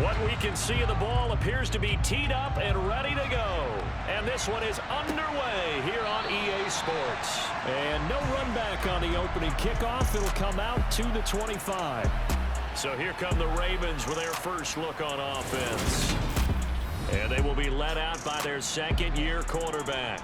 What we can see of the ball appears to be teed up and ready to go. And this one is underway here on EA Sports. And no run back on the opening kickoff. It'll come out to the 25. So here come the Ravens with their first look on offense. And they will be led out by their second-year quarterback.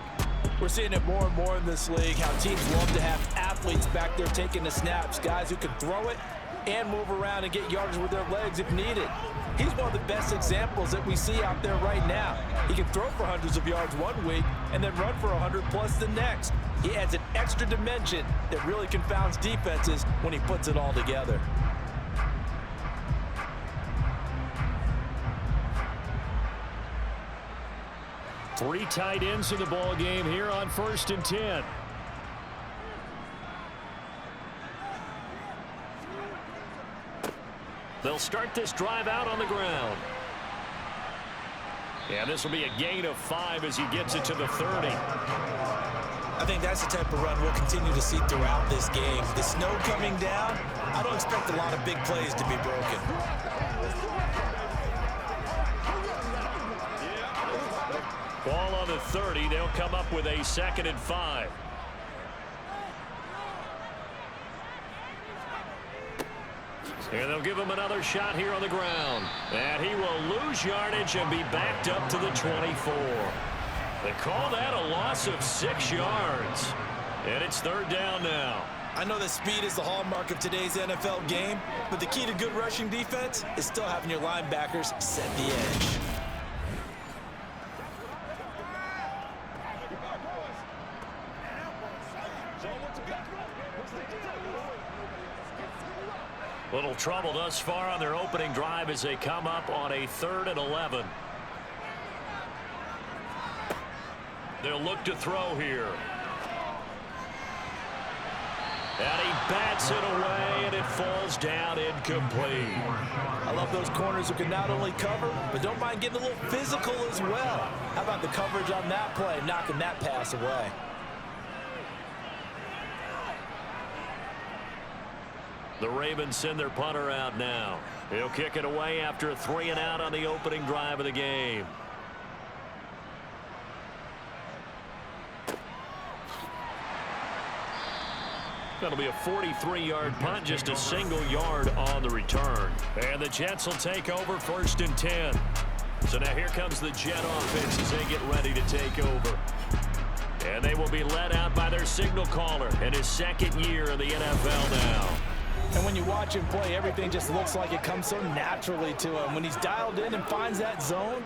We're seeing it more and more in this league, how teams love to have athletes back there taking the snaps, guys who can throw it and move around and get yardage with their legs if needed. He's one of the best examples that we see out there right now. He can throw for hundreds of yards one week and then run for 100+ the next. He adds an extra dimension that really confounds defenses when he puts it all together. Three tight ends in the ball game here on 1st and 10. They'll start this drive out on the ground. Yeah, this will be a gain of 5 as he gets it to the 30. I think that's the type of run we'll continue to see throughout this game. The snow coming down, I don't expect a lot of big plays to be broken. Ball on the 30. They'll come up with a 2nd and 5. And they'll give him another shot here on the ground. And he will lose yardage and be backed up to the 24. They call that a loss of 6 yards. And it's 3rd down now. I know that speed is the hallmark of today's NFL game, but the key to good rushing defense is still having your linebackers set the edge. Little trouble thus far on their opening drive as they come up on a 3rd and 11. They'll look to throw here. And he bats it away, and it falls down incomplete. I love those corners who can not only cover, but don't mind getting a little physical as well. How about the coverage on that play, knocking that pass away? The Ravens send their punter out now. He'll kick it away after a 3 and out on the opening drive of the game. That'll be a 43-yard punt, just a single yard on the return. And the Jets will take over 1st and 10. So now here comes the Jet offense as they get ready to take over. And they will be led out by their signal caller in his 2nd year in the NFL now. And when you watch him play, everything just looks like it comes so naturally to him. When he's dialed in and finds that zone,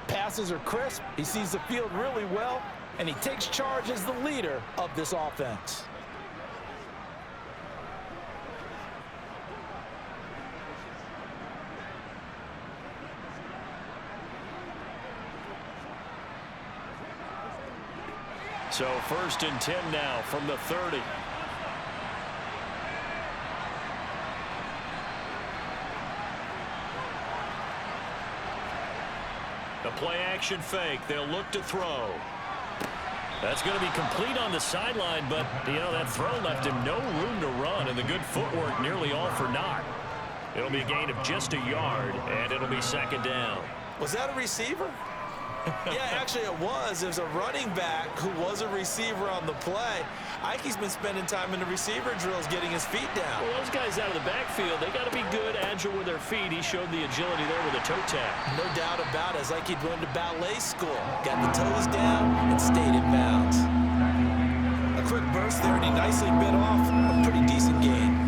passes are crisp, he sees the field really well, and he takes charge as the leader of this offense. So 1st and 10 now from the 30. The play-action fake. They'll look to throw. That's going to be complete on the sideline, but, you know, that throw left him no room to run, and the good footwork nearly all for naught. It'll be a gain of just a yard, and it'll be 2nd down. Was that a receiver? Yeah, actually it was. It was a running back who was a receiver on the play. Ike's been spending time in the receiver drills getting his feet down. Well, those guys out of the backfield, they got to be good, agile with their feet. He showed the agility there with a toe tap. No doubt about it. It's like he'd went to ballet school. Got the toes down and stayed in bounds. A quick burst there, and he nicely bit off a pretty decent gain.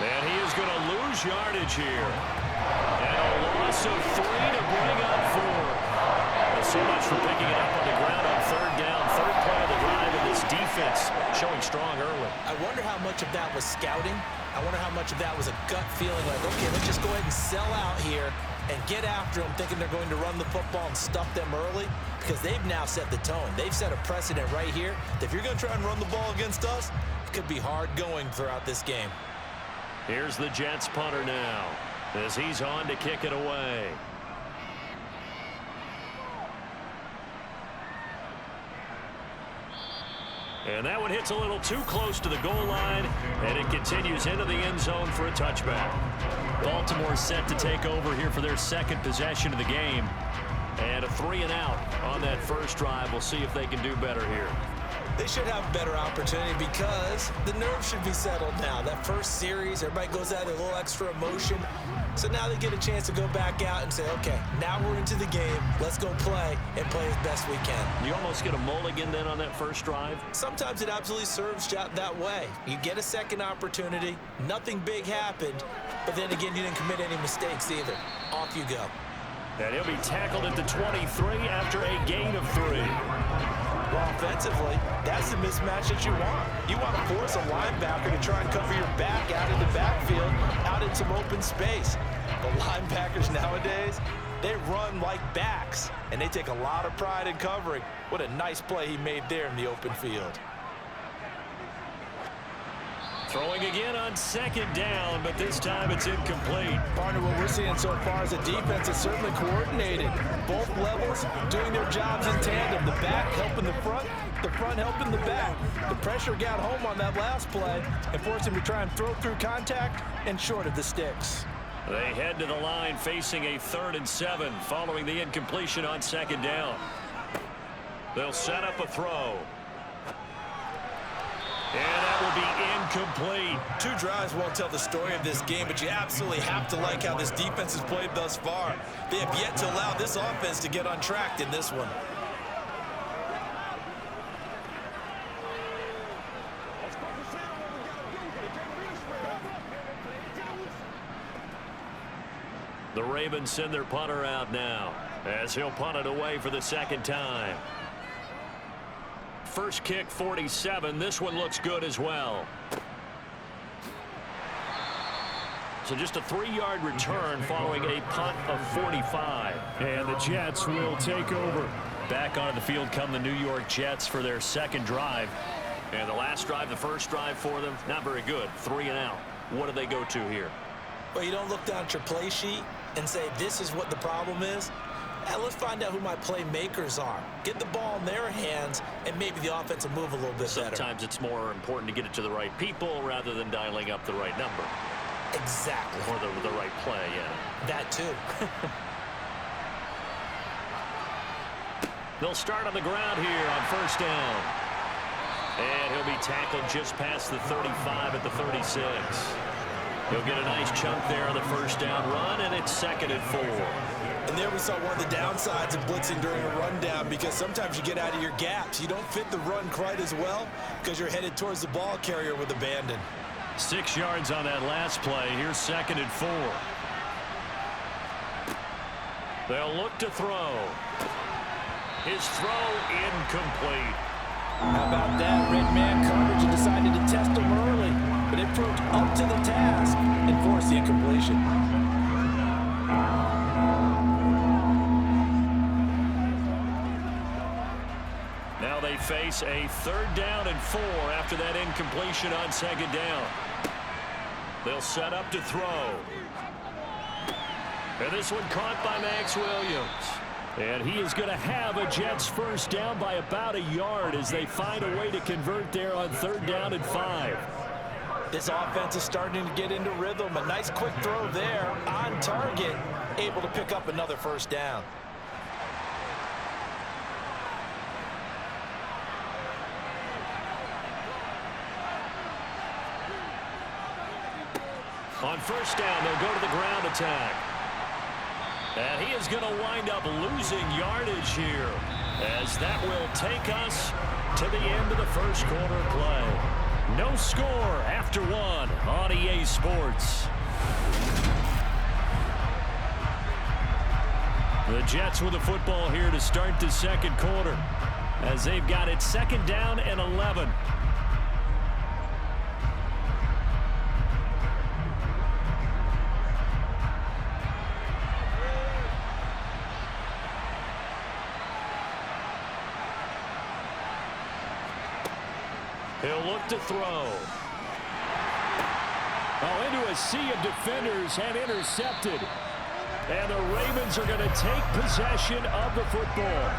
And he is going to lose yardage here. And a loss of 3 to bring up 4. And so much for picking it up on the ground on 3rd down. 3rd play of the drive, and this defense showing strong early. I wonder how much of that was scouting. I wonder how much of that was a gut feeling like, okay, let's just go ahead and sell out here and get after them, thinking they're going to run the football and stuff them early, because they've now set the tone. They've set a precedent right here that if you're going to try and run the ball against us, it could be hard going throughout this game. Here's the Jets punter now as he's on to kick it away. And that one hits a little too close to the goal line, and it continues into the end zone for a touchback. Baltimore set to take over here for their second possession of the game. And a 3-and-out on that first drive. We'll see if they can do better here. They should have a better opportunity because the nerves should be settled now. That first series, everybody goes out with a little extra emotion. So now they get a chance to go back out and say, okay, now we're into the game. Let's go play and play as best we can. You almost get a mulligan then on that first drive? Sometimes it absolutely serves that way. You get a second opportunity. Nothing big happened. But then again, you didn't commit any mistakes either. Off you go. And he'll be tackled at the 23 after a gain of 3. Well, offensively, that's the mismatch that you want. You want to force a linebacker to try and cover your back out in the backfield, out in some open space. The linebackers nowadays, they run like backs, and they take a lot of pride in covering. What a nice play he made there in the open field. Throwing again on second down, but this time it's incomplete. Partner, what we're seeing so far is a defense is certainly coordinated. Both levels doing their jobs in tandem. The back helping the front helping the back. The pressure got home on that last play and forced him to try and throw through contact and short of the sticks. They head to the line facing a 3rd and 7 following the incompletion on second down. They'll set up a throw. And that will be incomplete. 2 drives won't tell the story of this game, but you absolutely have to like how this defense has played thus far. They have yet to allow this offense to get on track in this one. The Ravens send their punter out now as he'll punt it away for the second time. First kick 47. This one looks good as well. So just a 3-yard return following a punt of 45. And the Jets will take over. Back onto the field come the New York Jets for their second drive. And the last drive, the first drive for them, not very good. 3-and-out. What do they go to here? Well, you don't look down at your play sheet and say this is what the problem is. Let's find out who my playmakers are. Get the ball in their hands, and maybe the offense will move a little bit better. Sometimes it's more important to get it to the right people rather than dialing up the right number. Exactly. Or the right play, yeah. That too. They'll start on the ground here on first down. And he'll be tackled just past the 35 at the 36. He'll get a nice chunk there on the first down run, and it's 2nd and 4. And there we saw one of the downsides of blitzing during a rundown, because sometimes you get out of your gaps. You don't fit the run quite as well because you're headed towards the ball carrier with abandon. 6 yards on that last play. Here's 2nd and 4. They'll look to throw. His throw incomplete. How about that? Red man coverage and decided to test him early, but it proved up to the task and forced the incompletion. Now they face a 3rd down and 4 after that incompletion on second down. They'll set up to throw. And this one caught by Max Williams. And he is going to have a Jets first down by about a yard as they find a way to convert there on 3rd down and 5. This offense is starting to get into rhythm. A nice quick throw there on target, able to pick up another first down. On first down, they'll go to the ground attack. And he is going to wind up losing yardage here, as that will take us to the end of the first quarter play. No score after 1 on EA Sports. The Jets with the football here to start the second quarter, as they've got it 2nd down and 11. He'll look to throw. Oh, into a sea of defenders and intercepted. And the Ravens are going to take possession of the football.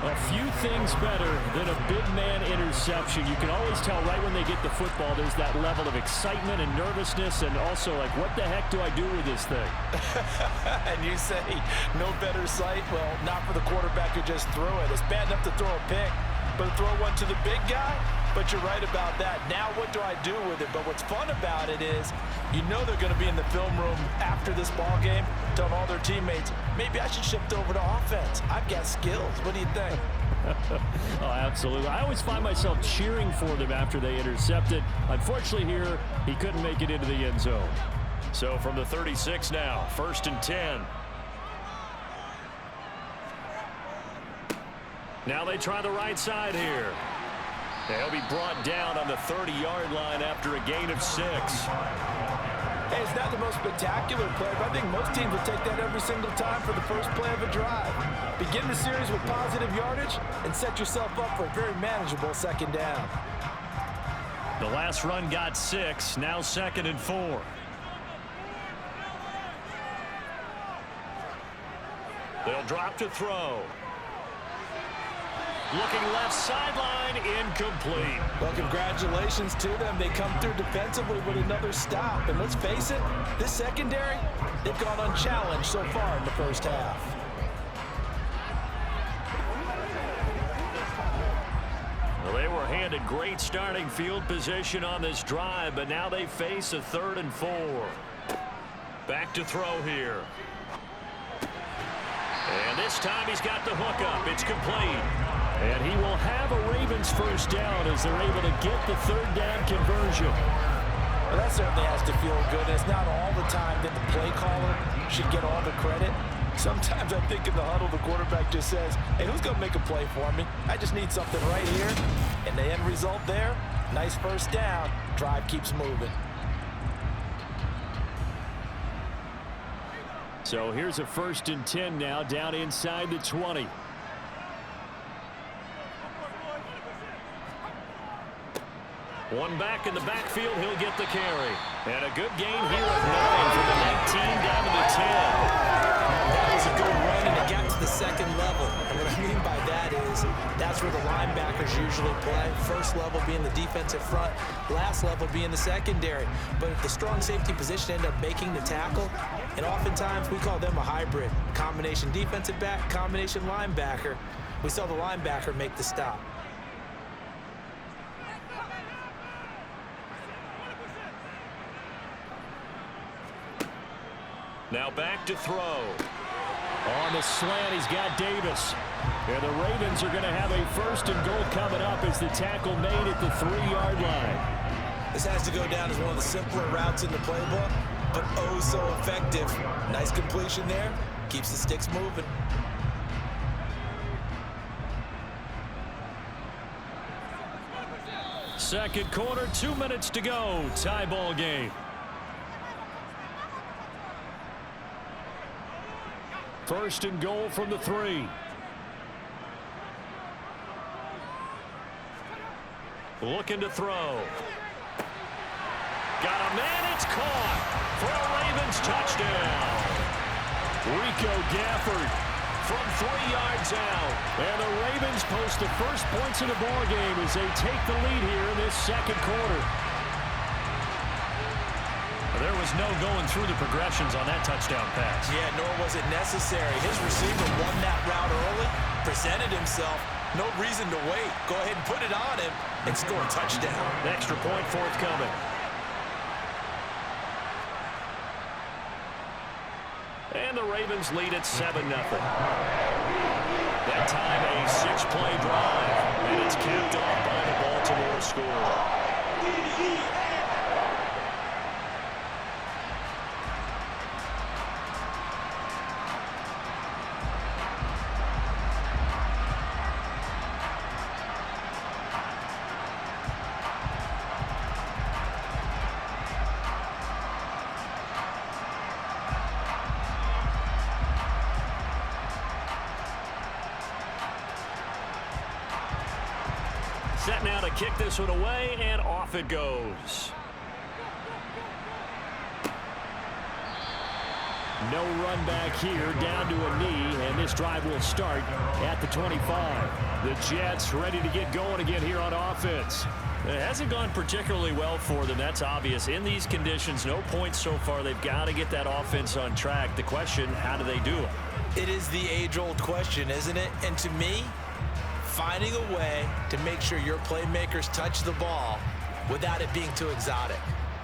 A few things better than a big man interception. You can always tell right when they get the football, there's that level of excitement and nervousness, and also like, what the heck do I do with this thing? And you say, no better sight? Well, not for the quarterback who just threw it. It's bad enough to throw a pick, but to throw one to the big guy? But you're right about that. Now what do I do with it? But what's fun about it is, you know they're going to be in the film room after this ball game, telling all their teammates, maybe I should shift over to offense. I've got skills. What do you think? Oh, absolutely. I always find myself cheering for them after they intercept it. Unfortunately here, he couldn't make it into the end zone. So from the 36 now, 1st and 10. Now they try the right side here. He'll be brought down on the 30-yard line after a gain of 6. Hey, it's not the most spectacular play, but I think most teams will take that every single time for the first play of a drive. Begin the series with positive yardage and set yourself up for a very manageable second down. The last run got 6, now 2nd and 4. They'll drop to throw. Looking left sideline, incomplete. Well, congratulations to them. They come through defensively with another stop. And let's face it, this secondary, they've gone unchallenged so far in the first half. Well, they were handed great starting field position on this drive, but now they face a 3rd and 4. Back to throw here. And this time he's got the hook up. It's complete. And he will have a Ravens first down as they're able to get the 3rd down conversion. Well, that certainly has to feel good. It's not all the time that the play caller should get all the credit. Sometimes I think in the huddle, the quarterback just says, hey, who's going to make a play for me? I just need something right here. And the end result there, nice first down. Drive keeps moving. So here's a 1st and 10 now, down inside the 20. One back in the backfield, he'll get the carry. And a good gain here of 9 from the 19 down to the 10. That was a good run, and it got to the 2nd level. And what I mean by that is that's where the linebackers usually play. First level being the defensive front, last level being the secondary. But if the strong safety position ended up making the tackle, and oftentimes we call them a hybrid. Combination defensive back, combination linebacker. We saw the linebacker make the stop. Now back to throw. On the slant, he's got Davis. And the Ravens are going to have a 1st and goal coming up as the tackle made at the 3-yard line. This has to go down as one of the simpler routes in the playbook, but oh so effective. Nice completion there. Keeps the sticks moving. Second quarter, 2 minutes to go. Tie ball game. First and goal from the 3. Looking to throw. Got a man, it's caught for a Ravens touchdown. Rico Gafford from 3 yards out. And the Ravens post the first points of the ball game as they take the lead here in this second quarter. There was no going through the progressions on that touchdown pass. Yeah, nor was it necessary. His receiver won that route early, presented himself. No reason to wait. Go ahead and put it on him and score a touchdown. Extra point forthcoming. And the Ravens lead at 7-0. That time a 6-play drive, and it's capped off by the Baltimore score. Set now to kick this one away, and off it goes. No run back here, down to a knee, and this drive will start at the 25. The Jets ready to get going again here on offense. It hasn't gone particularly well for them. That's obvious. In these conditions, no points so far. They've got to get that offense on track. The question, how do they do it? It is the age-old question, isn't it? And to me, finding a way to make sure your playmakers touch the ball without it being too exotic.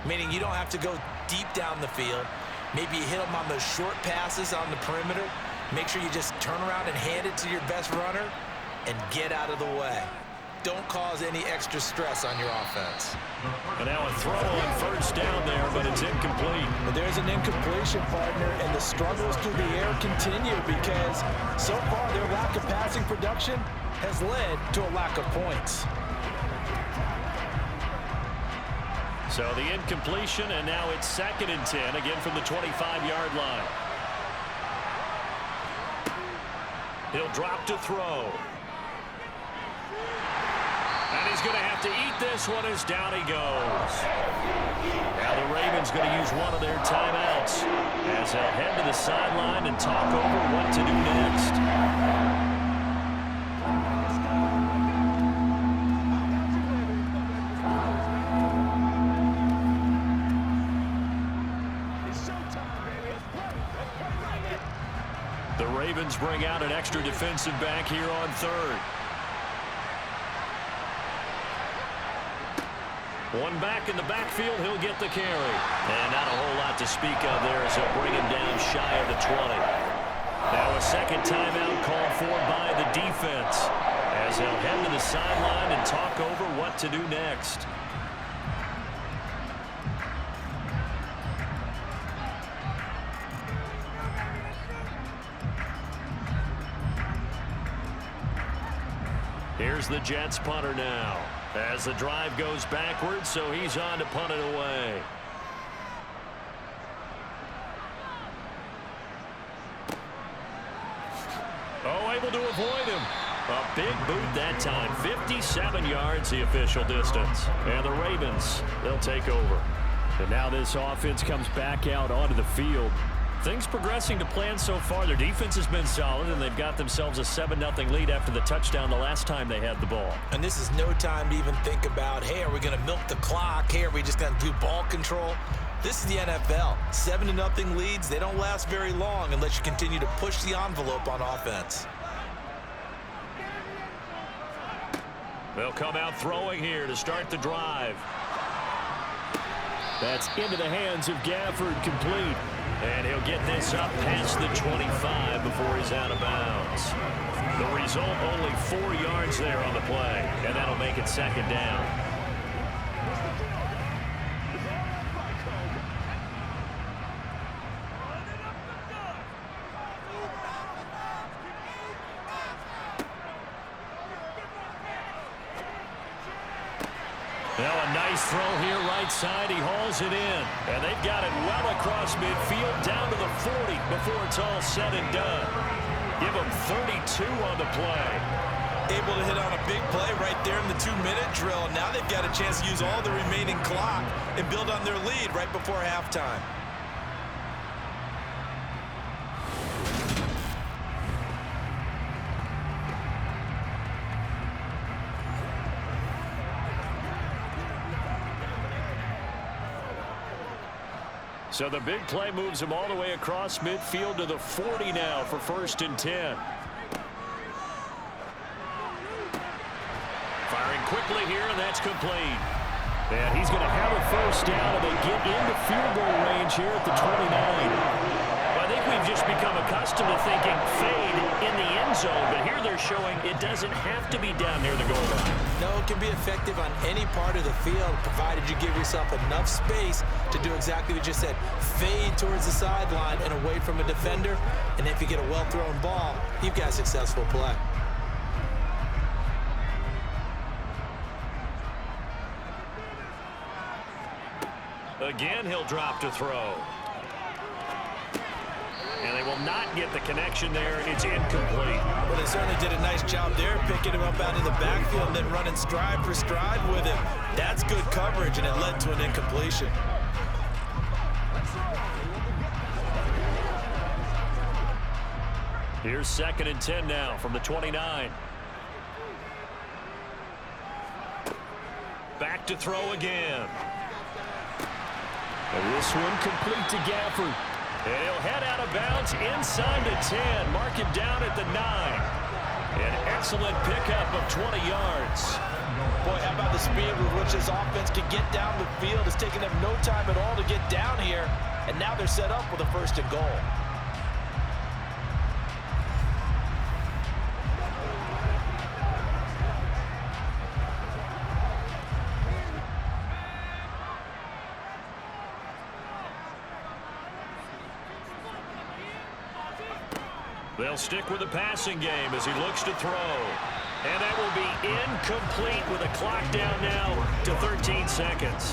Meaning you don't have to go deep down the field. Maybe you hit them on those short passes on the perimeter. Make sure you just turn around and hand it to your best runner and get out of the way. Don't cause any extra stress on your offense. And now a throw on first down there, but it's incomplete. But there's an incompletion, partner, and the struggles through the air continue because so far their lack of passing production has led to a lack of points. So the incompletion, and now it's 2nd and 10, again from the 25-yard line. He'll drop to throw. And he's going to have to eat this one as down he goes. Now the Ravens going to use one of their timeouts as they'll head to the sideline and talk over what to do next. The Ravens bring out an extra defensive back here on 3rd. One back in the backfield, he'll get the carry. And not a whole lot to speak of there as they'll bring him down shy of the 20. Now a second timeout called for by the defense as they'll head to the sideline and talk over what to do next. Here's the Jets punter now as the drive goes backwards, so he's on to punt it away. Oh, able to avoid him. A big boot that time. 57 yards the official distance. And the Ravens, they'll take over. And now this offense comes back out onto the field. Things progressing to plan so far. Their defense has been solid, and they've got themselves a 7-0 lead after the touchdown the last time they had the ball. And this is no time to even think about, hey, are we going to milk the clock? Hey, are we just going to do ball control? This is the NFL. 7-0 leads, they don't last very long unless you continue to push the envelope on offense. They'll come out throwing here to start the drive. That's into the hands of Gafford, complete. And he'll get this up past the 25 before he's out of bounds. The result, only 4 yards there on the play, and that'll make it 2nd down. Now a nice throw here right side. He hauls it in. And they've got it well across midfield down to the 40 before it's all said and done. Give them 32 on the play. Able to hit on a big play right there in the 2-minute drill. Now they've got a chance to use all the remaining clock and build on their lead right before halftime. So the big play moves him all the way across midfield to the 40 now for 1st and 10. Firing quickly here, and that's complete. And he's going to have a first down, and they get into field goal range here at the 29. Well, I think we've just become accustomed to thinking fade in the end zone, but here they're showing it doesn't have to be down near the goal line. No, it can be effective on any part of the field, provided you give yourself enough space to do exactly what you said. Fade towards the sideline and away from a defender, and if you get a well-thrown ball, you've got a successful play. Again, he'll drop to throw. And they will not get the connection there. It's incomplete. Well, they certainly did a nice job there, picking him up out of the backfield and then running stride for stride with him. That's good coverage, and it led to an incompletion. Here's 2nd and 10 now from the 29. Back to throw again. And this one complete to Gafford. And he'll head out of bounds inside the 10. Mark him down at the 9. An excellent pickup of 20 yards. Boy, how about the speed with which this offense can get down the field? It's taken them no time at all to get down here. And now they're set up with a 1st and goal. They'll stick with the passing game as he looks to throw. And that will be incomplete with a clock down now to 13 seconds.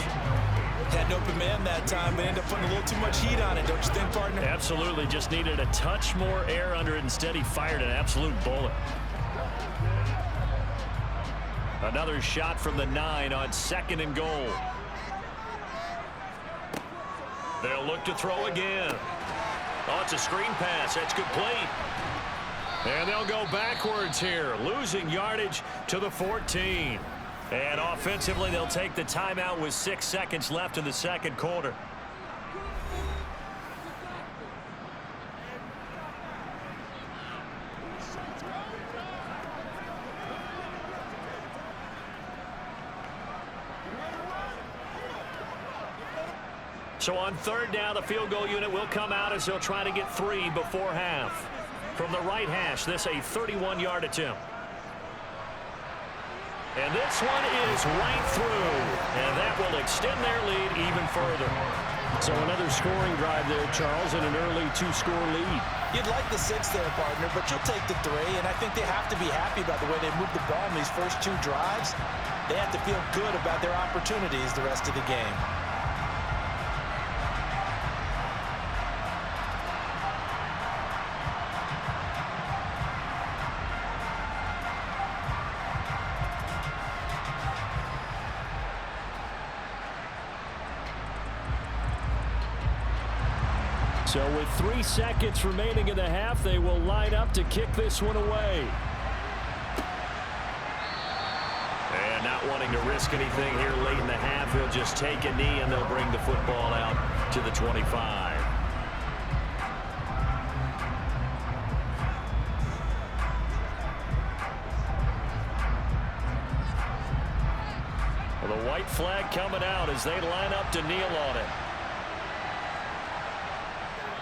Had an open man that time, but ended up putting a little too much heat on it, don't you think, partner? Absolutely. Just needed a touch more air under it. Instead, he fired an absolute bullet. Another shot from the 9 on 2nd and goal. They'll look to throw again. Oh, it's a screen pass. That's complete. And they'll go backwards here, losing yardage to the 14. And offensively, they'll take the timeout with 6 seconds left in the 2nd quarter. So on 3rd down, the field goal unit will come out as they'll try to get 3 before half. From the right hash, this a 31-yard attempt. And this one is right through. And that will extend their lead even further. So another scoring drive there, Charles, and an early 2-score lead. You'd like the 6 there, partner, but you'll take the 3. And I think they have to be happy about the way they moved the ball in these first 2 drives. They have to feel good about their opportunities the rest of the game. So with 3 seconds remaining in the half, they will line up to kick this one away. And not wanting to risk anything here late in the half, he'll just take a knee and they'll bring the football out to the 25. Well, the white flag coming out as they line up to kneel on it.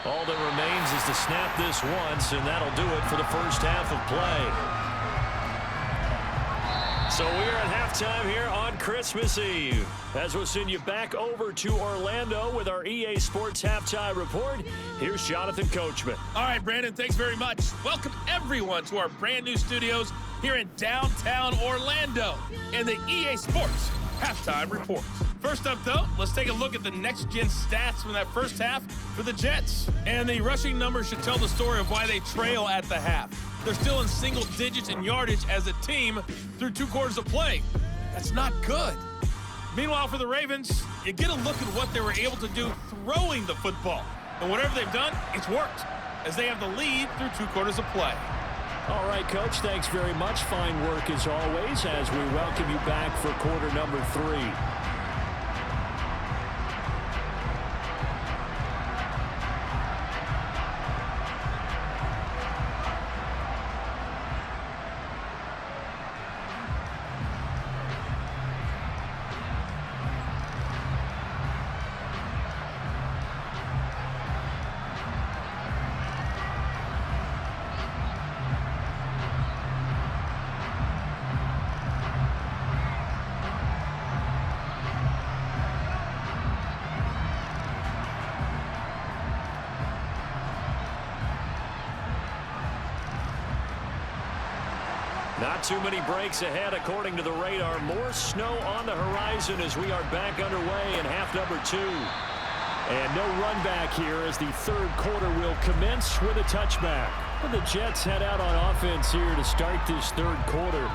All that remains is to snap this once, and that'll do it for the first half of play. So we are at halftime here on Christmas Eve. As we'll send you back over to Orlando with our EA Sports Halftime Report, here's Jonathan Coachman. All right, Brandon, thanks very much. Welcome, everyone, to our brand new studios here in downtown Orlando and the EA Sports Halftime Report. First up, though, let's take a look at the next-gen stats from that first half for the Jets. And the rushing numbers should tell the story of why they trail at the half. They're still in single digits in yardage as a team through 2 quarters of play. That's not good. Meanwhile, for the Ravens, you get a look at what they were able to do throwing the football. And whatever they've done, it's worked, as they have the lead through 2 quarters of play. All right, Coach, thanks very much. Fine work as always as we welcome you back for quarter number 3. Not too many breaks ahead according to the radar. More snow on the horizon as we are back underway in half number 2. And no run back here as the 3rd quarter will commence with a touchback. And the Jets head out on offense here to start this 3rd quarter.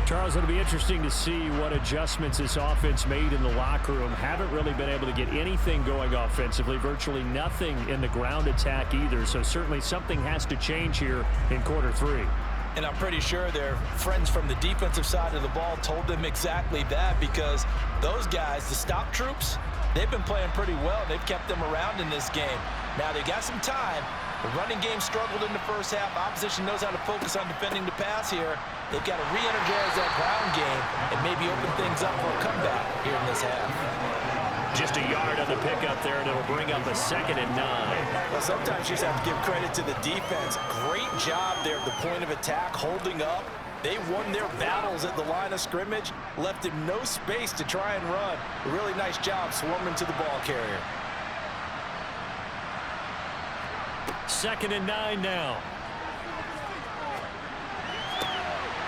Charles, it'll be interesting to see what adjustments this offense made in the locker room. Haven't really been able to get anything going offensively, virtually nothing in the ground attack either. So certainly something has to change here in quarter three. And I'm pretty sure their friends from the defensive side of the ball told them exactly that, because those guys, the stop troops, they've been playing pretty well. They've kept them around in this game. Now they've got some time. The running game struggled in the first half. Opposition knows how to focus on defending the pass here. They've got to re-energize that ground game and maybe open things up for a comeback here in this half. Just a yard on the pickup there, and it'll bring up a 2nd and 9. Well, sometimes you just have to give credit to the defense. Great job there at the point of attack, holding up. They won their battles at the line of scrimmage, left him no space to try and run. A really nice job swarming to the ball carrier. 2nd and 9 now.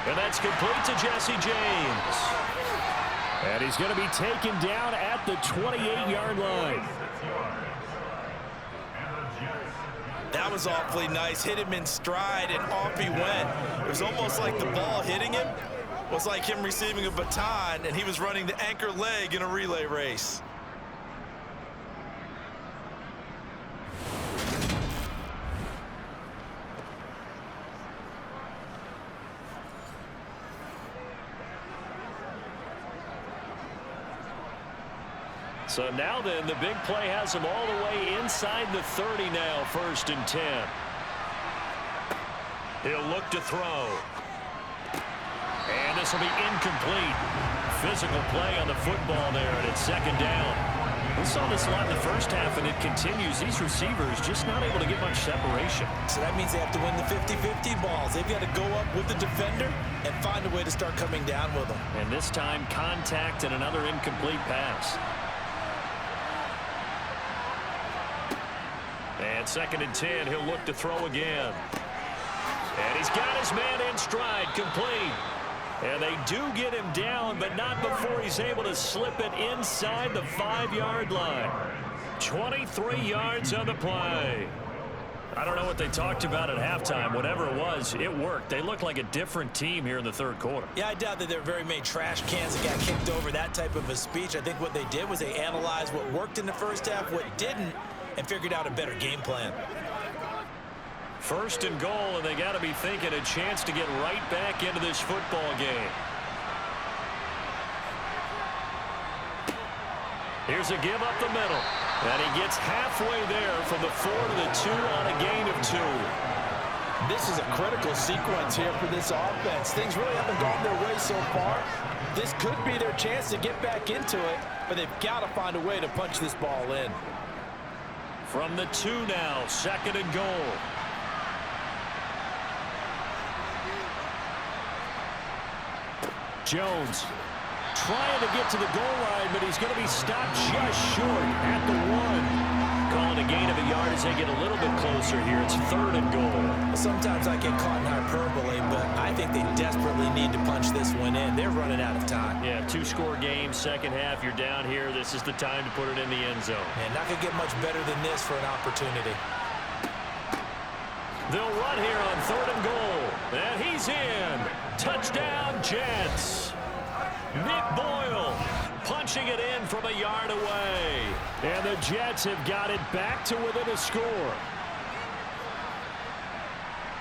And that's complete to Jesse James. And he's going to be taken down at the 28-yard line. That was awfully nice. Hit him in stride, and off he went. It was almost like the ball hitting him was like him receiving a baton, and he was running the anchor leg in a relay race. So now then, the big play has him all the way inside the 30 now, 1st and 10. He'll look to throw. And this will be incomplete. Physical play on the football there, and it's 2nd down. We saw this a lot in the first half, and it continues. These receivers just not able to get much separation. So that means they have to win the 50-50 balls. They've got to go up with the defender and find a way to start coming down with them. And this time, contact and another incomplete pass. And 2nd and 10, he'll look to throw again. And he's got his man in stride, complete. And they do get him down, but not before he's able to slip it inside the 5-yard line. 23 yards on the play. I don't know what they talked about at halftime. Whatever it was, it worked. They look like a different team here in the 3rd quarter. Yeah, I doubt that there are very many trash cans that got kicked over, that type of a speech. I think what they did was they analyzed what worked in the first half, what didn't, and figured out a better game plan. 1st and goal, and they got to be thinking a chance to get right back into this football game. Here's a give up the middle. And he gets halfway there from the 4 to the 2 on a gain of 2. This is a critical sequence here for this offense. Things really haven't gone their way so far. This could be their chance to get back into it, but they've got to find a way to punch this ball in. From the 2 now, 2nd and goal. Jones trying to get to the goal line, but he's going to be stopped just short at the 1. Calling a gain of a yard as they get a little bit closer here. It's 3rd and goal. Sometimes I get caught in hyperbole, but I think they desperately need to punch this one in. They're running out of time. Yeah, 2-score game, 2nd half. You're down here. This is the time to put it in the end zone. And not going to get much better than this for an opportunity. They'll run here on 3rd and goal. And he's in. Touchdown, Jets. Nick Boyle punching it in from a yard away. And the Jets have got it back to within a score.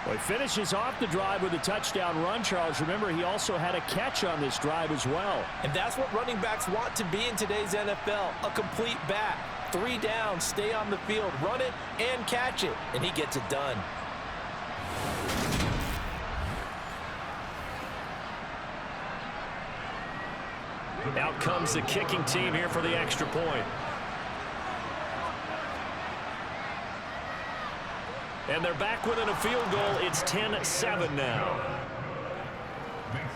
Well, he finishes off the drive with a touchdown run, Charles. Remember, he also had a catch on this drive as well. And that's what running backs want to be in today's NFL, a complete back. 3 down, stay on the field, run it, and catch it. And he gets it done. Out comes the kicking team here for the extra point. And they're back within a field goal. It's 10-7 now.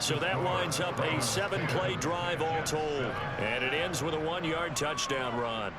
So that winds up a 7-play drive all told. And it ends with a 1-yard touchdown run.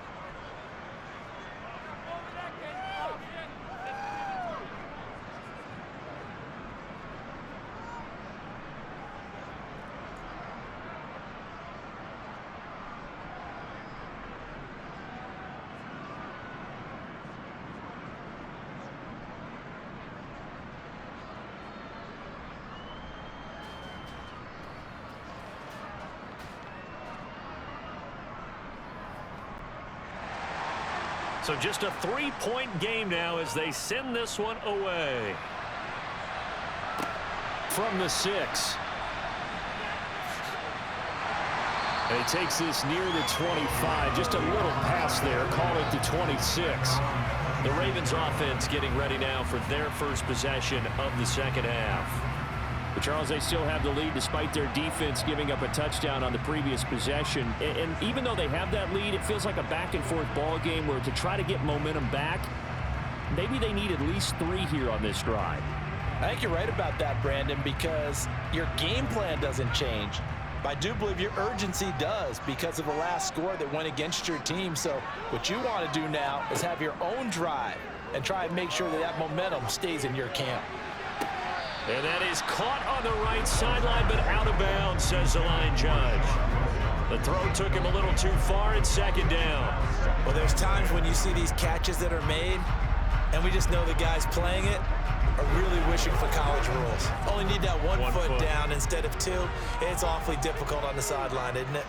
So just a 3-point game now as they send this one away. From the 6. And he takes this near the 25. Just a little pass there. Call it the 26. The Ravens offense getting ready now for their first possession of the second half. But Charles, they still have the lead despite their defense giving up a touchdown on the previous possession. And even though they have that lead, it feels like a back-and-forth ball game where to try to get momentum back, maybe they need at least 3 here on this drive. I think you're right about that, Brandon, because your game plan doesn't change. But I do believe your urgency does because of the last score that went against your team. So what you want to do now is have your own drive and try and make sure that that momentum stays in your camp. And that is caught on the right sideline, but out of bounds, says the line judge. The throw took him a little too far. It's second down. Well, there's times when you see these catches that are made, and we just know the guys playing it are really wishing for college rules. Only need that one foot down instead of 2. It's awfully difficult on the sideline, isn't it?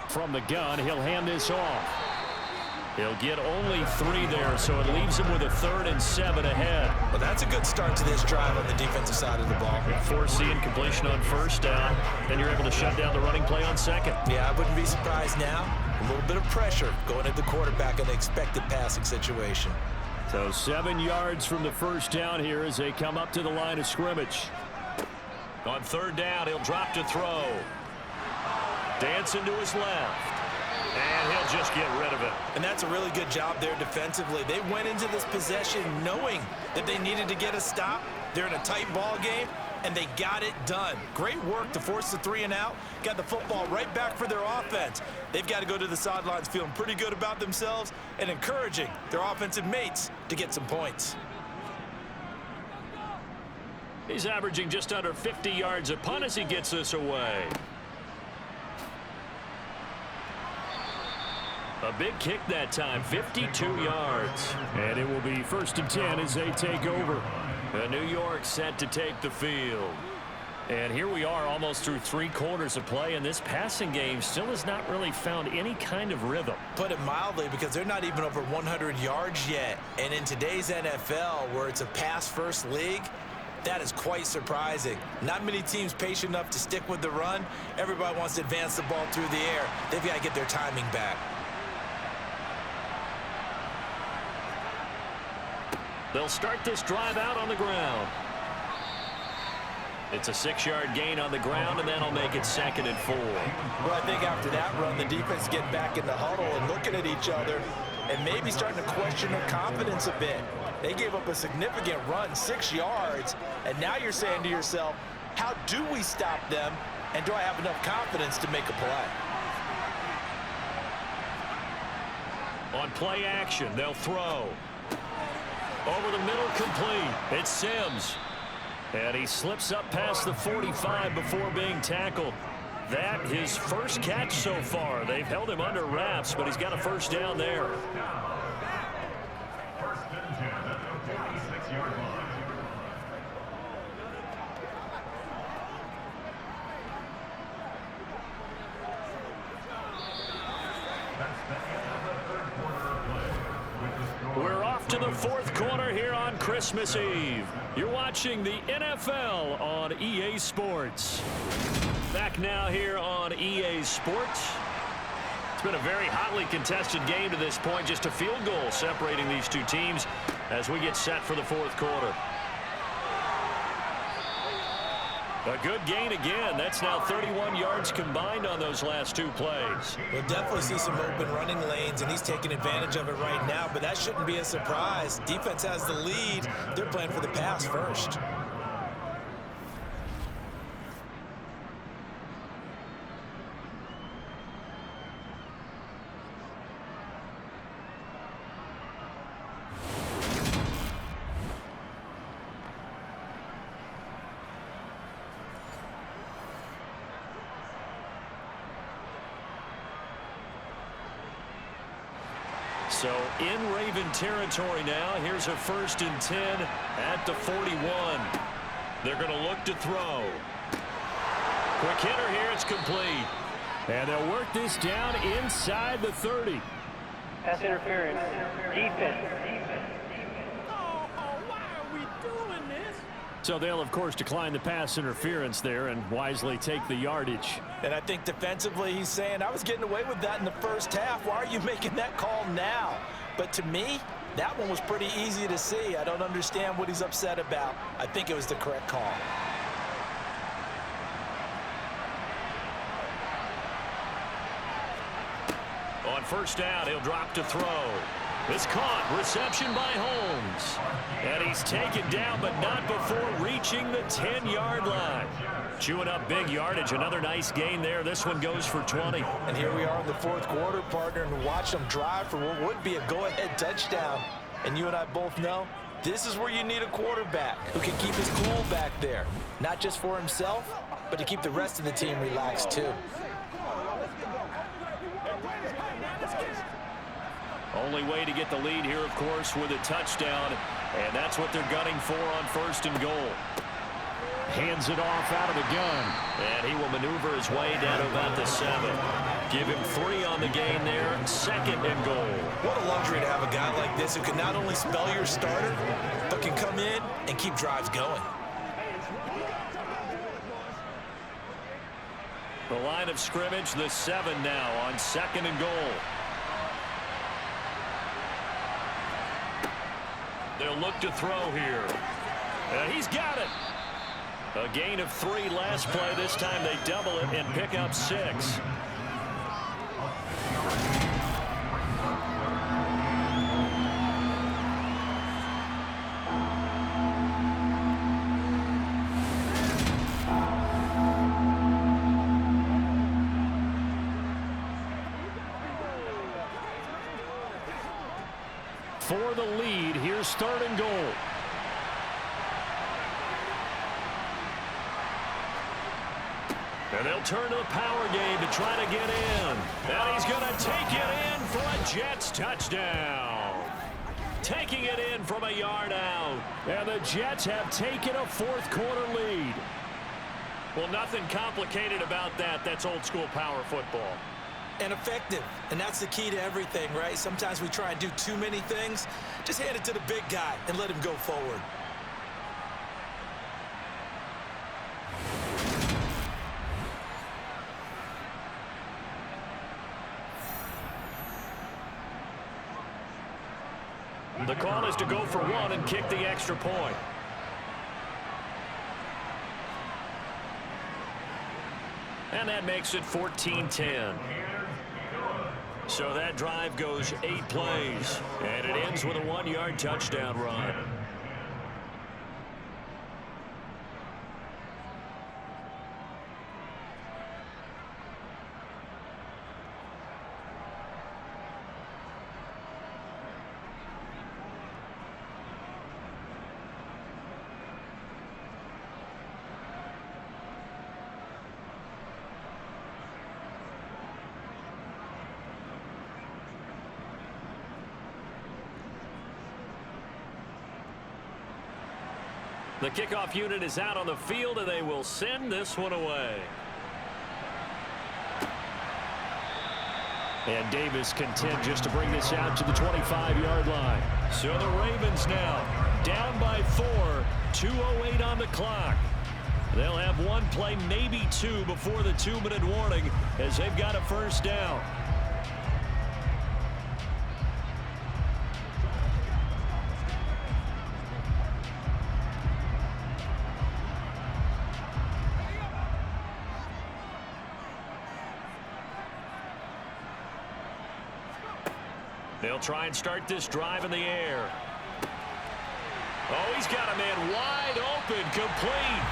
From the gun, he'll hand this off. He'll get only 3 there, so it leaves him with a 3rd and 7 ahead. Well, that's a good start to this drive on the defensive side of the ball. Force the incompletion on first down, then you're able to shut down the running play on second. Yeah, I wouldn't be surprised now. A little bit of pressure going at the quarterback in the expected passing situation. So 7 yards from the first down here as they come up to the line of scrimmage. On 3rd down, he'll drop to throw. Dancing to his left. And he'll just get rid of it. And that's a really good job there defensively. They went into this possession knowing that they needed to get a stop. They're in a tight ball game, and they got it done. Great work to force the 3 and out. Got the football right back for their offense. They've got to go to the sidelines feeling pretty good about themselves and encouraging their offensive mates to get some points. He's averaging just under 50 yards a punt as he gets this away. A big kick that time, 52 yards. And it will be 1st and 10 as they take over. New York set to take the field. And here we are almost through 3 quarters of play, and this passing game still has not really found any kind of rhythm. Put it mildly, because they're not even over 100 yards yet. And in today's NFL, where it's a pass-first league, that is quite surprising. Not many teams patient enough to stick with the run. Everybody wants to advance the ball through the air. They've got to get their timing back. They'll start this drive out on the ground. It's a 6-yard gain on the ground, and that'll make it 2nd and 4. Well, I think after that run, the defense getting back in the huddle and looking at each other and maybe starting to question their confidence a bit. They gave up a significant run, 6 yards, and now you're saying to yourself, how do we stop them, and do I have enough confidence to make a play? On play action, they'll throw. Over the middle, complete. It's Sims. And he slips up past the 45 before being tackled. That his first catch so far. They've held him under wraps, but he's got a first down there. We're off to the 4th quarter here on Christmas Eve. You're watching the NFL on EA Sports. Back now here on EA Sports. It's been a very hotly contested game to this point. Just a field goal separating these two teams as we get set for the 4th quarter. A good gain again. That's now 31 yards combined on those last 2 plays. We'll definitely see some open running lanes, and he's taking advantage of it right now, but that shouldn't be a surprise. Defense has the lead. They're playing for the pass first. So in Raven territory now. Here's a 1st and 10 at the 41. They're going to look to throw. Quick hitter here. It's complete. And they'll work this down inside the 30. Pass interference. Defense. Why are we doing this? So they'll, of course, decline the pass interference there and wisely take the yardage. And I think defensively he's saying, I was getting away with that in the first half. Why are you making that call now? But to me, that one was pretty easy to see. I don't understand what he's upset about. I think it was the correct call. On first down, he'll drop to throw. It's caught. Reception by Holmes. And he's taken down, but not before reaching the 10-yard line. Chewing up big yardage. Another nice gain there. This one goes for 20. And here we are in the fourth quarter, partner, and watch them drive for what would be a go-ahead touchdown. And you and I both know this is where you need a quarterback who can keep his cool back there. Not just for himself, but to keep the rest of the team relaxed too. Only way to get the lead here, of course, with a touchdown. And that's what they're gunning for on first and goal. Hands it off out of the gun. And he will maneuver his way down to about the 7. Give him 3 on the gain there. Second and goal. What a luxury to have a guy like this who can not only spell your starter, but can come in and keep drives going. The line of scrimmage, the 7 now on second and goal. They'll look to throw here. He's got it. A gain of 3 last play. This time they double it and pick up 6. For the lead, here's third and goal. And they'll turn to the power game to try to get in. And he's going to take it in for a Jets touchdown. Taking it in from a yard out. And the Jets have taken a fourth quarter lead. Well, nothing complicated about that. That's old school power football. And effective. And that's the key to everything, right? Sometimes we try and do too many things. Just hand it to the big guy and let him go forward. The call is to go for 1 and kick the extra point. And that makes it 14-10. So that drive goes 8 plays, and it ends with a 1-yard touchdown run. The kickoff unit is out on the field, and they will send this one away. And Davis content just to bring this out to the 25-yard line. So the Ravens now down by 4, 2:08 on the clock. They'll have 1 play, maybe 2, before the 2-minute warning as they've got a first down. They'll try and start this drive in the air. Oh, he's got a man wide open, complete.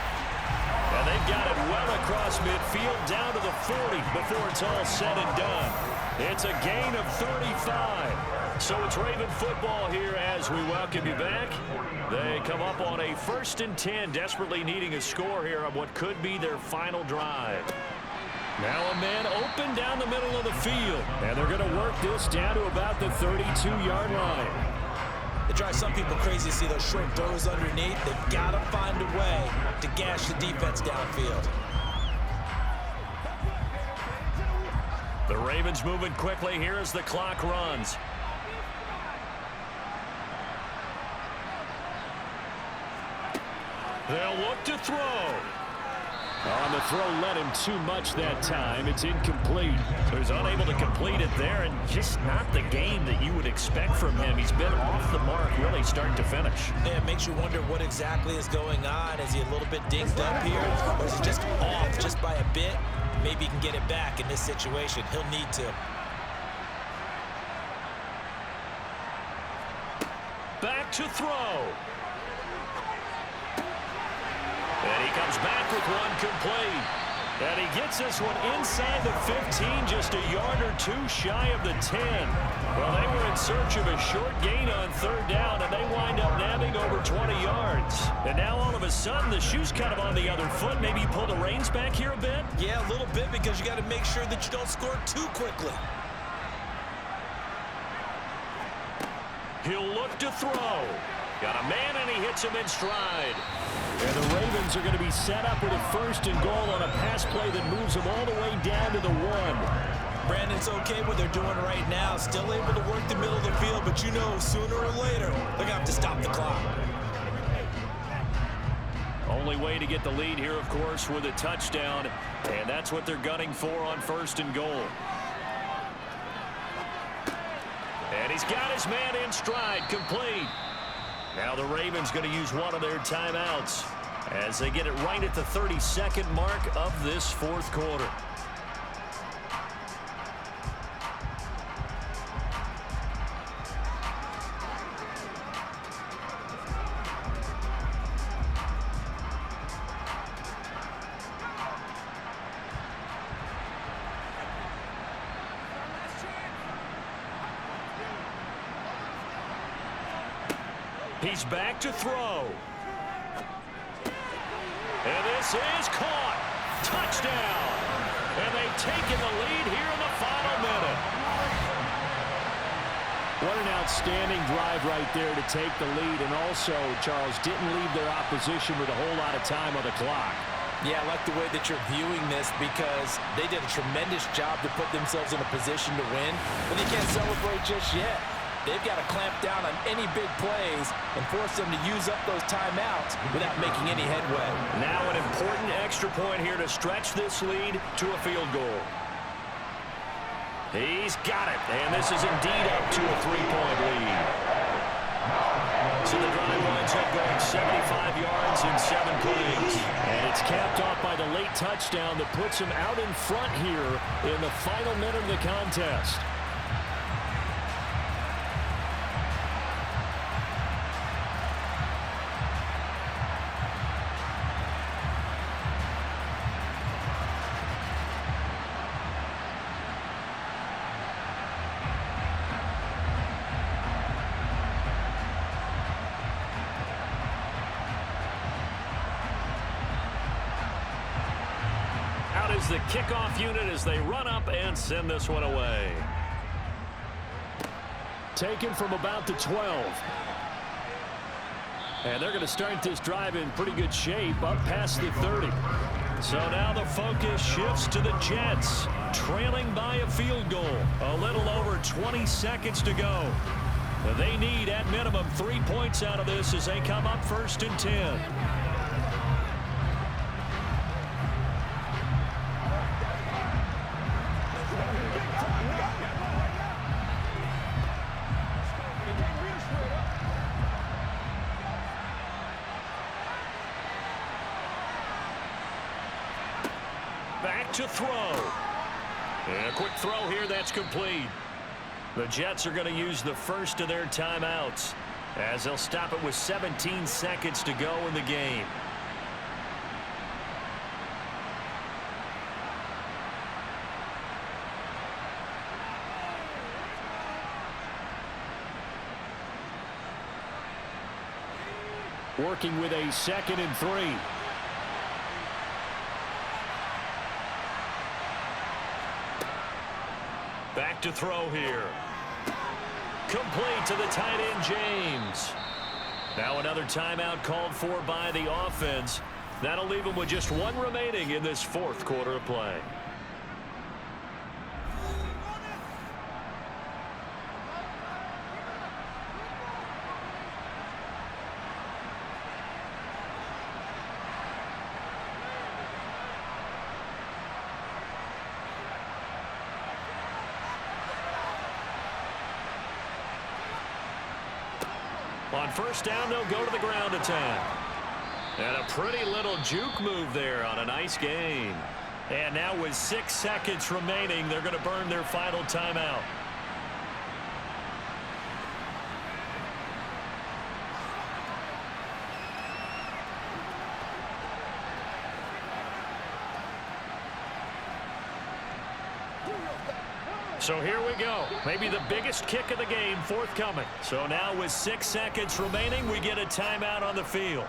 And they've got it well across midfield down to the 40 before it's all said and done. It's a gain of 35. So it's Raven football here as we welcome you back. They come up on a 1st and 10, desperately needing a score here on what could be their final drive. Now a man open down the middle of the field. And they're going to work this down to about the 32-yard line. It drives some people crazy to see those short throws underneath. They've got to find a way to gash the defense downfield. The Ravens moving quickly here as the clock runs. They'll look to throw. On the throw led him too much that time. It's incomplete. So he's unable to complete it there, and just not the game that you would expect from him. He's been off the mark really start to finish. Yeah, it makes you wonder what exactly is going on. Is he a little bit dinged up here, or is he just off just by a bit? Maybe he can get it back in this situation. He'll need to. Back to throw. And he comes back with one complete. And he gets this one inside the 15, just a yard or two shy of the 10. Well, they were in search of a short gain on third down, and they wind up nabbing over 20 yards. And now all of a sudden, the shoe's kind of on the other foot. Maybe you pull the reins back here a bit? Yeah, a little bit, because you got to make sure that you don't score too quickly. He'll look to throw. Got a man, and he hits him in stride. And the Ravens are going to be set up with a 1st and goal on a pass play that moves them all the way down to the 1. Brandon's okay what they're doing right now. Still able to work the middle of the field, but you know sooner or later they're going to have to stop the clock. Only way to get the lead here, of course, with a touchdown. And that's what they're gunning for on 1st and goal. And he's got his man in stride, complete. Now the Ravens going to use one of their timeouts as they get it right at the 32nd mark of this 4th quarter. He's back to throw. And this is caught. Touchdown. And they've taken the lead here in the final minute. What an outstanding drive right there to take the lead. And also, Charles, didn't leave their opposition with a whole lot of time on the clock. Yeah, I like the way that you're viewing this, because they did a tremendous job to put themselves in a position to win, but they can't celebrate just yet. They've got to clamp down on any big plays and force them to use up those timeouts without making any headway. Now an important extra point here to stretch this lead to a field goal. He's got it, and this is indeed up to a 3-point lead. So the drive winds up going 75 yards in 7 plays. And it's capped off by the late touchdown that puts him out in front here in the final minute of the contest. Is the kickoff unit as they run up and send this one away. Taken from about the 12. And they're going to start this drive in pretty good shape up past the 30. So now the focus shifts to the Jets, trailing by a field goal. A little over 20 seconds to go. They need at minimum 3 points out of this as they come up 1st and 10. Back to throw. And a quick throw here that's complete. The Jets are going to use the first of their timeouts as they'll stop it with 17 seconds to go in the game. Working with a 2nd and 3. Back to throw here. Complete to the tight end, James. Now another timeout called for by the offense. That'll leave them with just one remaining in this 4th quarter of play. On first down, they'll go to the ground attack. And a pretty little juke move there on a nice gain. And now with 6 seconds remaining, they're going to burn their final timeout. So here we go. Maybe the biggest kick of the game forthcoming. So now with 6 seconds remaining, we get a timeout on the field.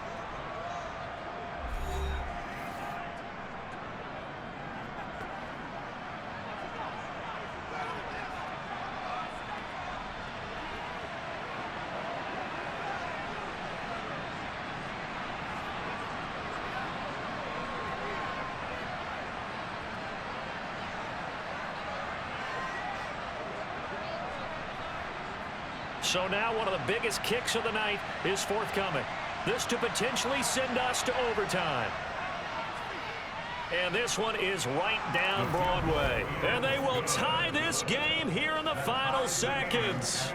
So now one of the biggest kicks of the night is forthcoming. This to potentially send us to overtime. And this one is right down Broadway. And they will tie this game here in the final seconds.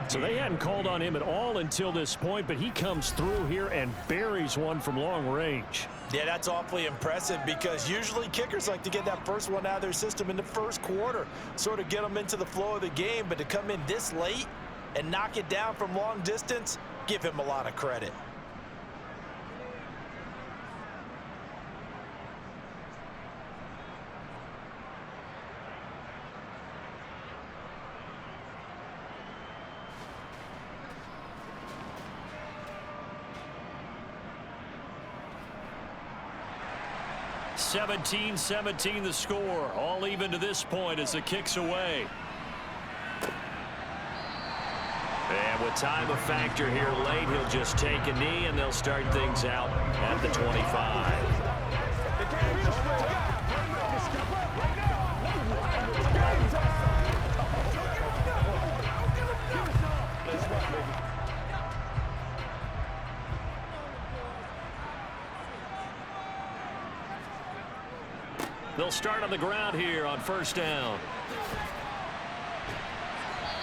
So they hadn't called on him at all until this point, but he comes through here and buries one from long range. Yeah, that's awfully impressive because usually kickers like to get that first one out of their system in the first quarter, sort of get them into the flow of the game, but to come in this late and knock it down from long distance, give him a lot of credit. (17-17) the score, all even to this point as the kick's away. And with time a factor here late, he'll just take a knee and they'll start things out at the 25. They'll start on the ground here on first down.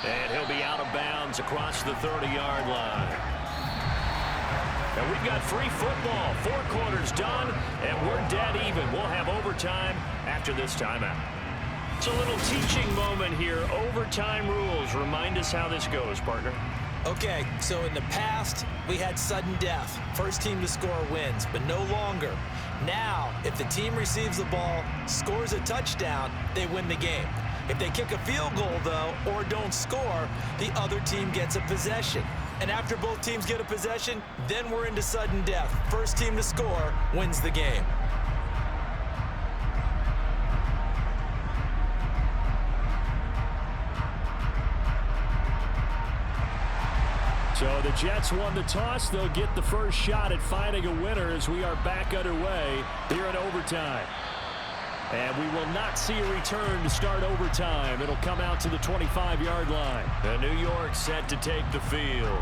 And he'll be out of bounds across the 30-yard line. And we've got free football. 4 quarters done, and we're dead even. We'll have overtime after this timeout. It's a little teaching moment here. Overtime rules. Remind us how this goes, partner. Okay, so in the past, we had sudden death. First team to score wins, but no longer. Now, if the team receives the ball, scores a touchdown, they win the game. If they kick a field goal, though, or don't score, the other team gets a possession. And after both teams get a possession, then we're into sudden death. First team to score wins the game. So the Jets won the toss. They'll get the first shot at finding a winner as we are back underway here in overtime. And we will not see a return to start overtime. It'll come out to the 25-yard line. And New York set to take the field.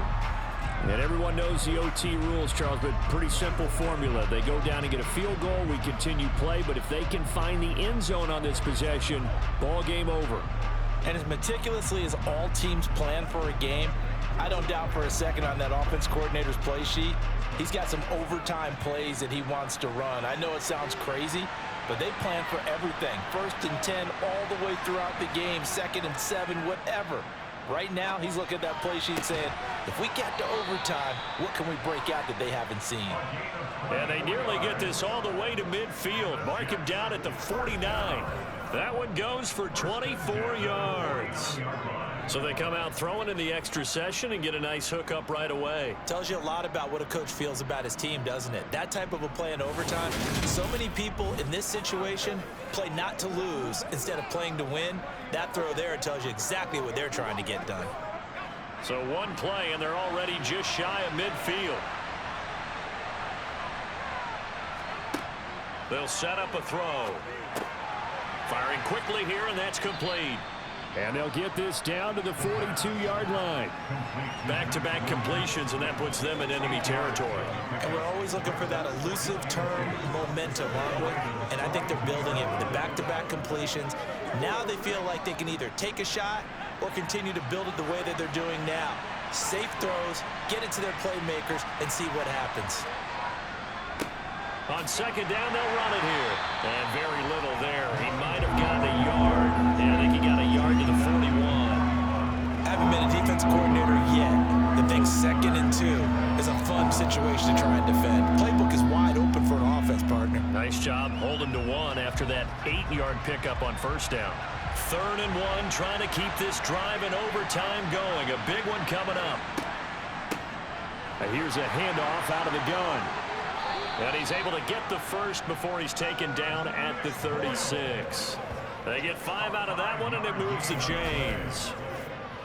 And everyone knows the OT rules, Charles, but pretty simple formula. They go down and get a field goal. We continue play. But if they can find the end zone on this possession, ball game over. And as meticulously as all teams plan for a game, I don't doubt for a second on that offense coordinator's play sheet, he's got some overtime plays that he wants to run. I know it sounds crazy, but they plan for everything. 1st and 10 all the way throughout the game, 2nd and 7, whatever. Right now, he's looking at that play sheet saying, if we get to overtime, what can we break out that they haven't seen? And they nearly get this all the way to midfield. Mark him down at the 49. That one goes for 24 yards. So they come out throwing in the extra session and get a nice hookup right away. Tells you a lot about what a coach feels about his team, doesn't it? That type of a play in overtime, so many people in this situation play not to lose instead of playing to win. That throw there tells you exactly what they're trying to get done. So one play, and they're already just shy of midfield. They'll set up a throw. Firing quickly here, and that's complete. And they'll get this down to the 42-yard line. Back-to-back completions, and that puts them in enemy territory. And we're always looking for that elusive term, momentum, aren't we? And I think they're building it with the back-to-back completions. Now they feel like they can either take a shot or continue to build it the way that they're doing now. safe throws, get it to their playmakers, and see what happens. On second down, they'll run it here. And very little there. He might have gotten a yard. Yeah, I think he got a yard to the 41. I haven't been a defense coordinator yet. The thing 2nd and 2 is a fun situation to try and defend. Playbook is wide open for an offense, partner. Nice job holding to 1 after that 8-yard pickup on first down. 3rd and 1, trying to keep this drive in overtime going. A big one coming up. Here's a handoff out of the gun. And he's able to get the first before he's taken down at the 36. They get 5 out of that one, and it moves the chains.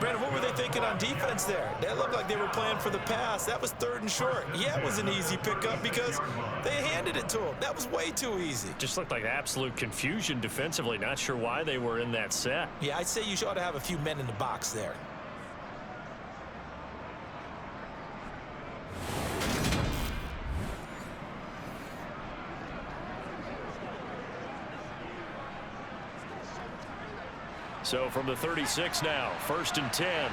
Brandon, what were they thinking on defense there? That looked like they were playing for the pass. That was 3rd and short. Yeah, it was an easy pickup because they handed it to him. That was way too easy. Just looked like absolute confusion defensively. Not sure why they were in that set. Yeah, I'd say you ought to have a few men in the box there. So from the 36 now, 1st and 10.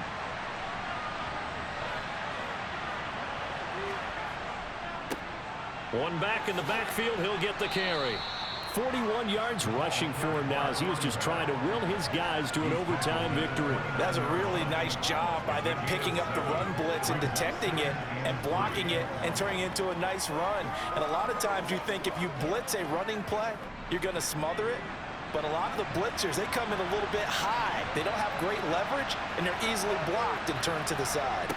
One back in the backfield, he'll get the carry. 41 yards rushing for him now as he was just trying to will his guys to an overtime victory. That's a really nice job by them picking up the run blitz and detecting it and blocking it and turning it into a nice run. And a lot of times you think if you blitz a running play, you're going to smother it. But a lot of the blitzers, they come in a little bit high. They don't have great leverage, and they're easily blocked and turned to the side.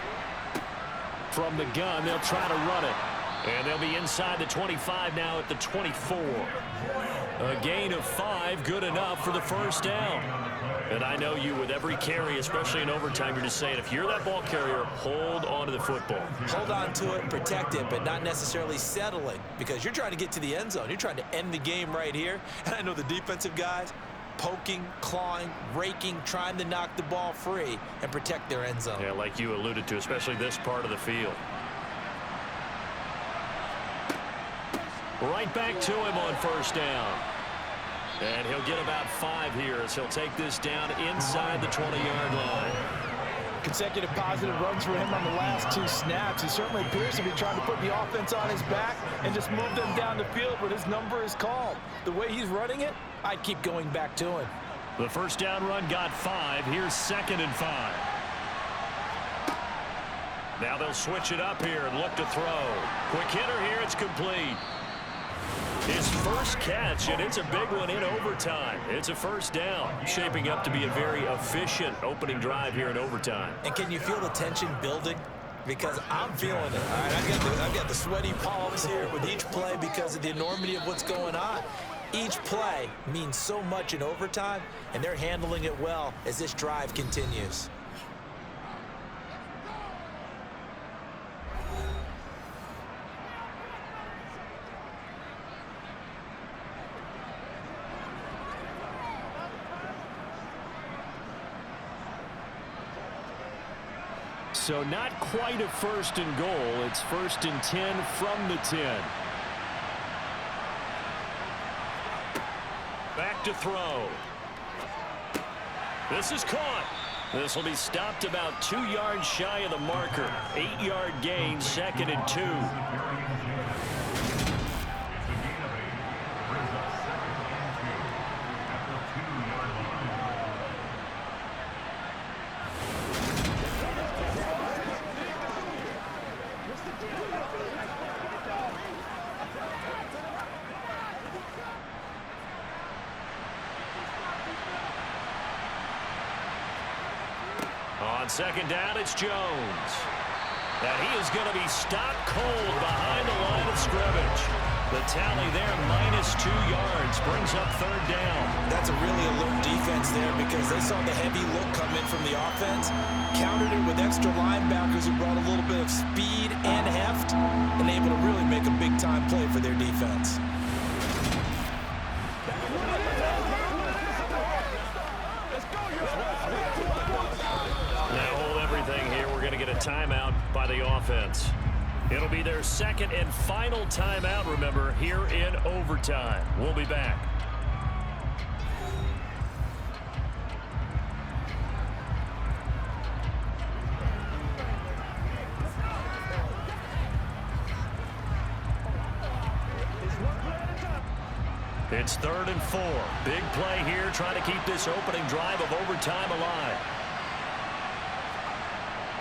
From the gun, they'll try to run it. And they'll be inside the 25 now at the 24. A gain of 5, good enough for the first down. And I know you, with every carry, especially in overtime, you're just saying, if you're that ball carrier, hold on to the football. Hold on to it, protect it, but not necessarily settling, because you're trying to get to the end zone. You're trying to end the game right here. And I know the defensive guys, poking, clawing, raking, trying to knock the ball free and protect their end zone. Yeah, like you alluded to, especially this part of the field. Right back to him on first down. And he'll get about 5 here as he'll take this down inside the 20-yard line. Consecutive positive runs for him on the last 2 snaps. He certainly appears to be trying to put the offense on his back and just move them down the field when his number is called. The way he's running it, I'd keep going back to him. The first down run got 5. Here's 2nd and 5. Now they'll switch it up here and look to throw. Quick hitter here, it's complete. His first catch, and it's a big one in overtime. It's a first down, shaping up to be a very efficient opening drive here in overtime. And can you feel the tension building? Because I'm feeling it. All right, I've got the sweaty palms here with each play because of the enormity of what's going on. Each play means so much in overtime, and they're handling it well as this drive continues. So not quite a 1st and goal. It's 1st and 10 from the 10. Back to throw. This is caught. This will be stopped about 2 yards shy of the marker. 8-yard gain, 2nd and 2. On second down, it's Jones. And he is going to be stopped cold behind the line of scrimmage. The tally there, -2 yards, brings up 3rd down. That's a really alert defense there because they saw the heavy look come in from the offense, countered it with extra linebackers who brought a little bit of speed and heft, and able to really make a big-time play for their defense. Timeout by the offense. It'll be their 2nd and final timeout, remember, here in overtime. We'll be back. It's 3rd and 4. Big play here, trying to keep this opening drive of overtime alive.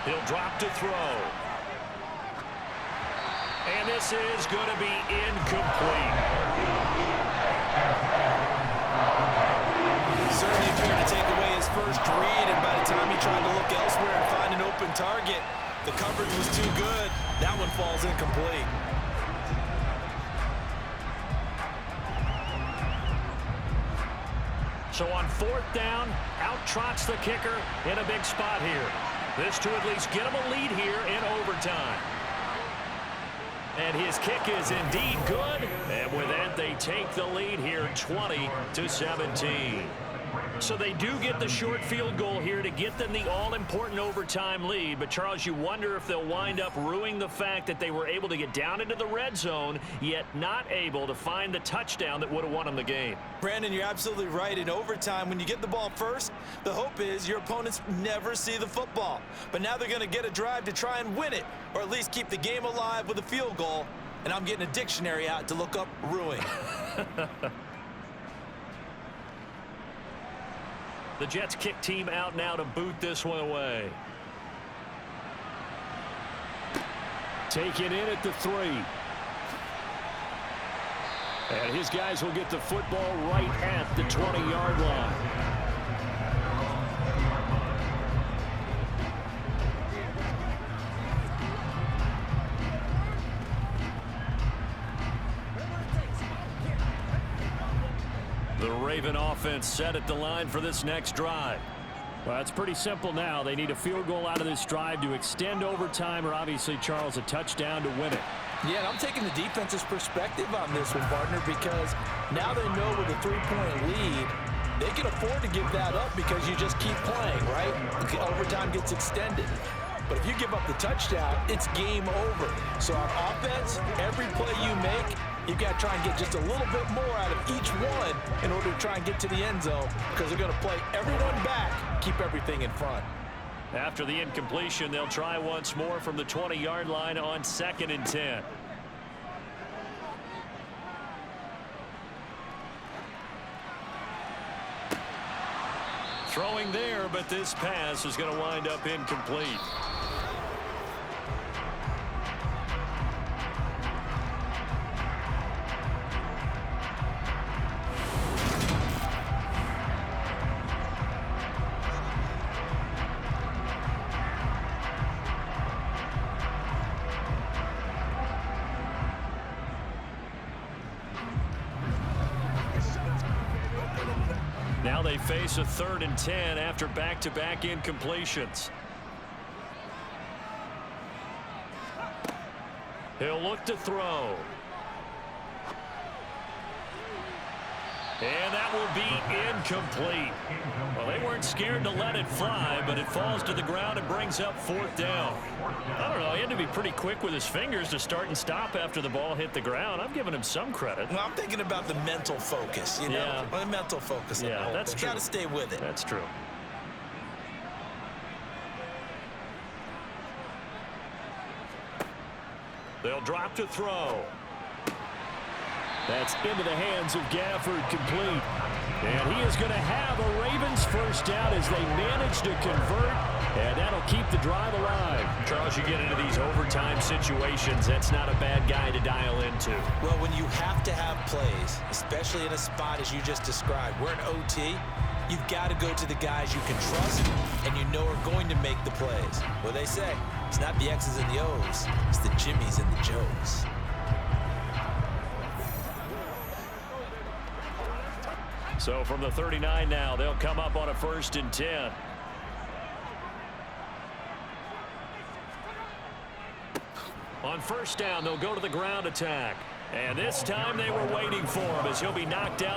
He'll drop to throw. And this is going to be incomplete. Certainly appeared to take away his first read, and by the time he tried to look elsewhere and find an open target, the coverage was too good. That one falls incomplete. So on 4th down, out trots the kicker in a big spot here. This to at least get him a lead here in overtime. And his kick is indeed good. And with that, they take the lead here 20-17. So they do get the short field goal here to get them the all-important overtime lead. But, Charles, you wonder if they'll wind up ruining the fact that they were able to get down into the red zone, yet not able to find the touchdown that would have won them the game. Brandon, you're absolutely right. In overtime, when you get the ball first, the hope is your opponents never see the football. But now they're going to get a drive to try and win it, or at least keep the game alive with a field goal. And I'm getting a dictionary out to look up ruin. The Jets kick team out now to boot this one away. Taken in at the 3. And his guys will get the football right at the 20-yard line. The Raven offense set at the line for this next drive. Well, it's pretty simple now. They need a field goal out of this drive to extend overtime, or obviously, Charles, a touchdown to win it. Yeah, and I'm taking the defense's perspective on this one, partner, because now they know with a 3-point lead, they can afford to give that up because you just keep playing, right? Overtime gets extended. But if you give up the touchdown, it's game over. So on offense, every play you make, you've got to try and get just a little bit more out of each one in order to try and get to the end zone, because they're going to play everyone back, keep everything in front. After the incompletion, they'll try once more from the 20-yard line on 2nd and 10. Throwing there, but this pass is going to wind up incomplete. Now they face a 3rd and 10 after back-to-back incompletions. He'll look to throw. And that will be incomplete. Well, they weren't scared to let it fly, but it falls to the ground and brings up 4th down. I don't know. He had to be pretty quick with his fingers to start and stop after the ball hit the ground. I'm giving him some credit. Well, I'm thinking about the mental focus, you know? Yeah. The mental focus. Yeah, that's true. Got to stay with it. That's true. They'll drop to throw. That's into the hands of Gafford, complete. And he is going to have a Ravens first down as they manage to convert, and that'll keep the drive alive. Charles, you get into these overtime situations, that's not a bad guy to dial into. Well, when you have to have plays, especially in a spot as you just described, we're in OT, you've got to go to the guys you can trust and you know are going to make the plays. What they say, it's not the X's and the O's, it's the Jimmies and the Joes. So from the 39 now, they'll come up on a 1st and 10. On 1st down, they'll go to the ground attack. And this time they were waiting for him as he'll be knocked down